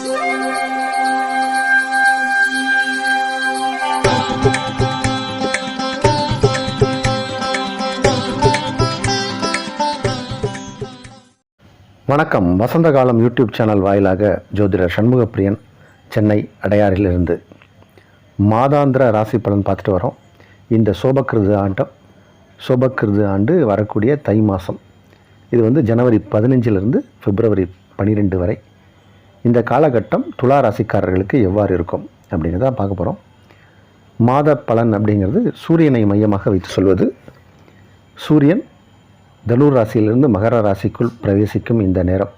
வணக்கம். வசந்த காலம் YouTube channel வாயிலாக ஜோதிடர் சண்முகப்பிரியன், சென்னை அடையாறிலிருந்து மாதாந்திர ராசி பலன் பார்த்துட்டு வரோம். இந்த சோபக்கிருது ஆண்டு வரக்கூடிய தை மாதம், இது ஜனவரி 15 பிப்ரவரி 12 வரை இந்த காலகட்டம் துலா ராசிக்காரர்களுக்கு எவ்வாறு இருக்கும் அப்படிங்கிறத பார்க்க போகிறோம். மாத பலன் அப்படிங்கிறது சூரியனை மையமாக வைத்து சொல்வது. சூரியன் தனுர் ராசியிலிருந்து மகர ராசிக்குள் பிரவேசிக்கும் இந்த நேரம்,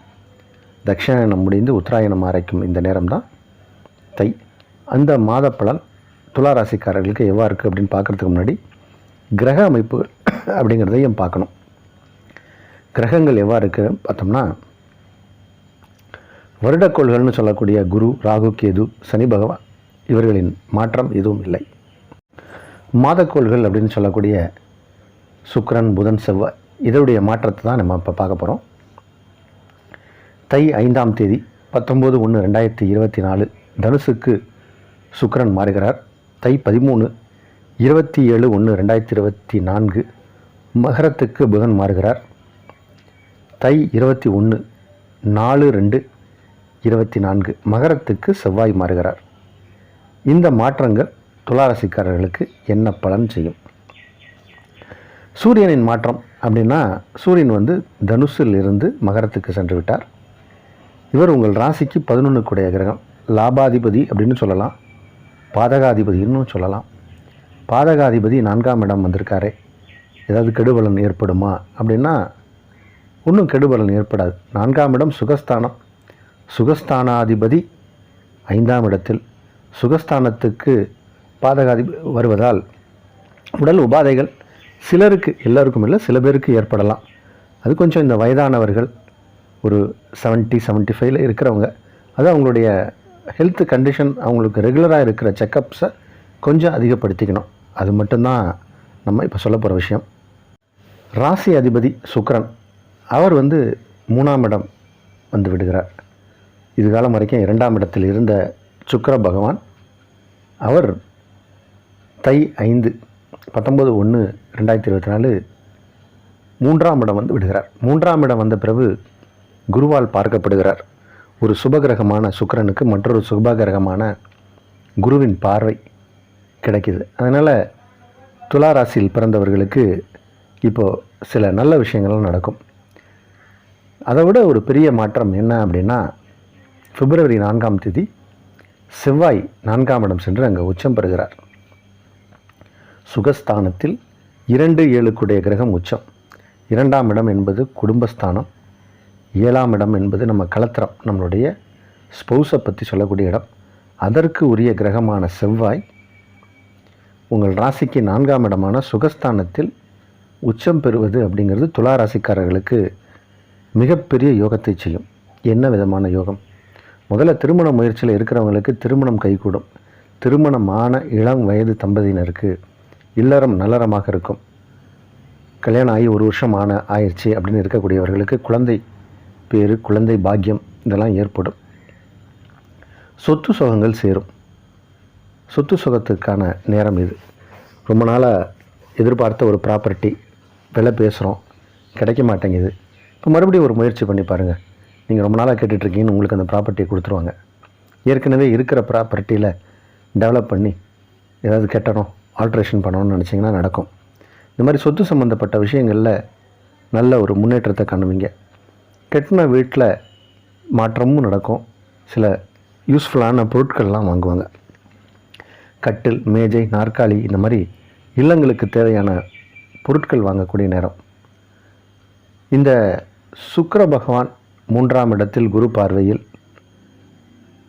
தட்சிணாயனம் முடிந்து உத்தராயணம் ஆரம்பிக்கும் இந்த நேரம் தான் தை. அந்த மாத பலன் துலா ராசிக்காரர்களுக்கு எவ்வாறு இருக்குது அப்படின்னு பார்க்குறதுக்கு முன்னாடி கிரக அமைப்புகள் அப்படிங்கிறதையும் பார்க்கணும். கிரகங்கள் எவ்வாறு இருக்குன்னு பார்த்தோம்னா, வருடக்கோள்கள்னு சொல்லக்கூடிய குரு, ராகு, கேது, சனி பகவான் இவர்களின் மாற்றம் எதுவும் இல்லை. மாதக்கோள்கள் அப்படின்னு சொல்லக்கூடிய சுக்கிரன், புதன், செவ்வாய் இதனுடைய மாற்றத்தை தான் நம்ம இப்போ பார்க்க போகிறோம். தை 5ஆம் தேதி 19/1/2024 தனுசுக்கு சுக்கிரன் மாறுகிறார். தை 13 27/1/2024 மகரத்துக்கு புதன் மாறுகிறார். தை 21 4/2/24 மகரத்துக்கு செவ்வாய் மாறுகிறார். இந்த மாற்றங்கள் துளாராசிக்காரர்களுக்கு என்ன பலன் செய்யும்? சூரியனின் மாற்றம் அப்படின்னா, சூரியன் தனுசில் இருந்து மகரத்துக்கு சென்று விட்டார். இவர் உங்கள் ராசிக்கு 11 கூடிய கிரகம், லாபாதிபதி அப்படின்னு சொல்லலாம், பாதகாதிபதினு சொல்லலாம். பாதகாதிபதி 4ஆம் இடம் வந்திருக்காரே, ஏதாவது கெடுபலன் ஏற்படுமா அப்படின்னா ஒன்றும் கெடுபலன் ஏற்படாது. 4ஆம் இடம் சுகஸ்தானம், சுகஸ்தானாதிபதி 5ஆம் இடத்தில், சுகஸ்தானத்துக்கு பாதகாதிபதி வருவதால் உடல் உபாதைகள் சிலருக்கு, எல்லாருக்கும் இல்லை, சில பேருக்கு ஏற்படலாம். அது கொஞ்சம் இந்த வயதானவர்கள், ஒரு 70-75 இருக்கிறவங்க, அது அவங்களுடைய ஹெல்த் கண்டிஷன், அவங்களுக்கு ரெகுலராக இருக்கிற செக்கப்ஸை கொஞ்சம் அதிகப்படுத்திக்கணும். அது மட்டும்தான் நம்ம இப்போ சொல்ல போகிற விஷயம். ராசி அதிபதி சுக்கிரன், அவர் 3ஆம் இடம் விடுகிறார். இது காலம் வரைக்கும் 2ஆம் இடத்தில் இருந்த சுக்கிர பகவான், அவர் தை 5 19/1/2024 3ஆம் இடம் விடுகிறார். 3ஆம் இடம் வந்த பிறகு குருவால் பார்க்கப்படுகிறார். ஒரு சுபகிரகமான சுக்கிரனுக்கு மற்றொரு சுபகிரகமான குருவின் பார்வை கிடைக்கிது. அதனால் துலா ராசியில் பிறந்தவர்களுக்கு இப்போது சில நல்ல விஷயங்களும் நடக்கும். அதை விட ஒரு பெரிய மாற்றம் என்ன அப்படின்னா, பிப்ரவரி 4ஆம் தேதி செவ்வாய் 4ஆம் இடம் சென்று அங்கே உச்சம் பெறுகிறார். சுகஸ்தானத்தில் 2-7 கூடிய கிரகம் உச்சம். 2ஆம் இடம் என்பது குடும்பஸ்தானம், 7ஆம் இடம் என்பது நம்ம கலத்திரம், நம்மளுடைய ஸ்பௌஸை பற்றி சொல்லக்கூடிய இடம். அதற்கு உரிய கிரகமான செவ்வாய் உங்கள் ராசிக்கு 4ஆம் இடமான சுகஸ்தானத்தில் உச்சம் பெறுவது அப்படிங்கிறது துலா ராசிக்காரர்களுக்கு மிகப்பெரிய யோகத்தை செய்யும். என்ன விதமான யோகம்? முதல்ல திருமண முயற்சியில் இருக்கிறவங்களுக்கு திருமணம் கைகூடும். திருமணமான இளம் வயது தம்பதியினருக்கு இல்லறம் நல்லறமாக இருக்கும். கல்யாணம் ஆகி 1 வருஷம் ஆயிடுச்சு அப்படின்னு இருக்கக்கூடியவர்களுக்கு குழந்தை பேரு, குழந்தை பாக்கியம் இதெல்லாம் ஏற்படும். சொத்து சுகங்கள் சேரும். சொத்து சுகத்துக்கான நேரம் இது. ரொம்ப நாளாக எதிர்பார்த்த ஒரு ப்ராப்பர்ட்டி விலை பேசுகிறோம், கிடைக்க மாட்டேங்குது. இப்போ மறுபடியும் ஒரு முயற்சி பண்ணி பாருங்கள். நீங்கள் ரொம்ப நாளாக கேட்டுட்ருக்கீங்கன்னு உங்களுக்கு அந்த ப்ராப்பர்ட்டியை கொடுத்துருவாங்க. ஏற்கனவே இருக்கிற ப்ராப்பர்ட்டியில் டெவலப் பண்ணி ஏதாவது கட்டணும், ஆல்ட்ரேஷன் பண்ணணும்னு நினச்சிங்கன்னா நடக்கும். இந்த மாதிரி சொத்து சம்மந்தப்பட்ட விஷயங்களில் நல்ல ஒரு முன்னேற்றத்தை காணுவீங்க. கட்டின வீட்டில் மாற்றமும் நடக்கும். சில யூஸ்ஃபுல்லான பொருட்கள்லாம் வாங்குவாங்க. கட்டில், மேஜை, நாற்காலி இந்த மாதிரி இல்லங்களுக்கு தேவையான பொருட்கள் வாங்கக்கூடிய நேரம். இந்த சுக்கிர பகவான் 3ஆம் இடத்தில் குரு பார்வையில்,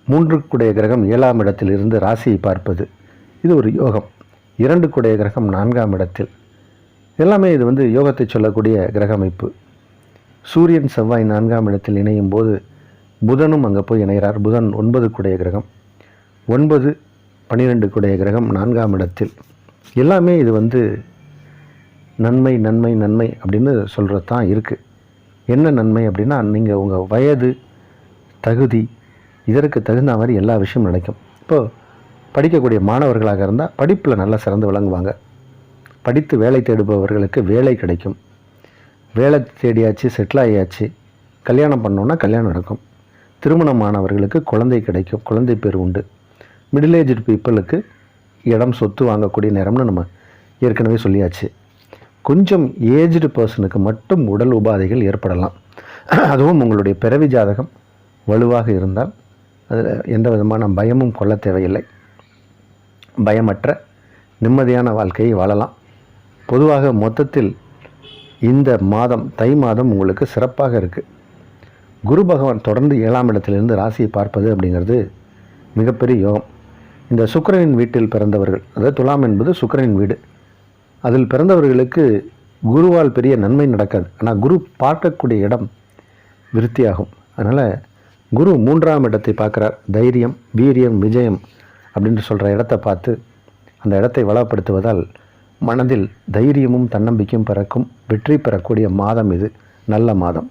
3 கூடிய கிரகம் 7ஆம் இடத்தில் இருந்து ராசியை பார்ப்பது, இது ஒரு யோகம். 2 கூடிய கிரகம் 4ஆம் இடத்தில், எல்லாமே இது யோகத்தை சொல்லக்கூடிய கிரக அமைப்பு. சூரியன் செவ்வாய் 4ஆம் இடத்தில் இணையும் போது புதனும் அங்கே போய் இணைகிறார். புதன் 9 கூடிய கிரகம், 9 12 கூடிய கிரகம் 4ஆம் இடத்தில். எல்லாமே இது நன்மை நன்மை நன்மை அப்படின்னு சொல்கிறது தான் இருக்குது. என்ன நன்மை அப்படின்னா, நீங்கள் உங்கள் வயது, தகுதி இதற்கு தகுந்த மாதிரி எல்லா விஷயமும் நடக்கும். இப்போது படிக்கக்கூடிய மாணவர்களாக இருந்தால் படிப்பில் நல்லா சிறந்து விளங்குவாங்க. படித்து வேலை தேடுபவர்களுக்கு வேலை கிடைக்கும். வேலை தேடியாச்சு, செட்டில் ஆகியாச்சு, கல்யாணம் பண்ணோன்னா கல்யாணம் நடக்கும். திருமணமானவர்களுக்கு குழந்தை கிடைக்கும், குழந்தை பேர் உண்டு. மிடில் ஏஜ்டு பீப்புளுக்கு இடம் சொத்து வாங்கக்கூடிய நேரம்னு நம்ம ஏற்கனவே சொல்லியாச்சு. கொஞ்சம் ஏஜ்டு பர்சனுக்கு மட்டும் உடல் உபாதைகள் ஏற்படலாம். அதுவும் உங்களுடைய பிறவி ஜாதகம் வலுவாக இருந்தால் அதில் எந்த விதமான பயமும் கொள்ள தேவையில்லை. பயமற்ற நிம்மதியான வாழ்க்கையை வாழலாம். பொதுவாக மொத்தத்தில் இந்த மாதம், தை மாதம் உங்களுக்கு சிறப்பாக இருக்குது. குரு பகவான் தொடர்ந்து 7ஆம் இடத்திலிருந்து ராசியை பார்ப்பது அப்படிங்கிறது மிகப்பெரிய யோகம். இந்த சுக்கிரனின் வீட்டில் பிறந்தவர்கள், அதாவது துலாம் என்பது சுக்கிரனின் வீடு, அதில் பிறந்தவர்களுக்கு குருவால் பெரிய நன்மை நடக்காது. ஆனால் குரு பார்க்கக்கூடிய இடம் விருத்தியாகும். அதனால் குரு 3ஆம் இடத்தை பார்க்குறார். தைரியம், வீரியம், விஜயம் அப்படின்ட்டு சொல்கிற இடத்தை பார்த்து அந்த இடத்தை வளப்படுத்துவதால் மனதில் தைரியமும் தன்னம்பிக்கையும் பிறக்கும். வெற்றி பெறக்கூடிய மாதம் இது. நல்ல மாதம்.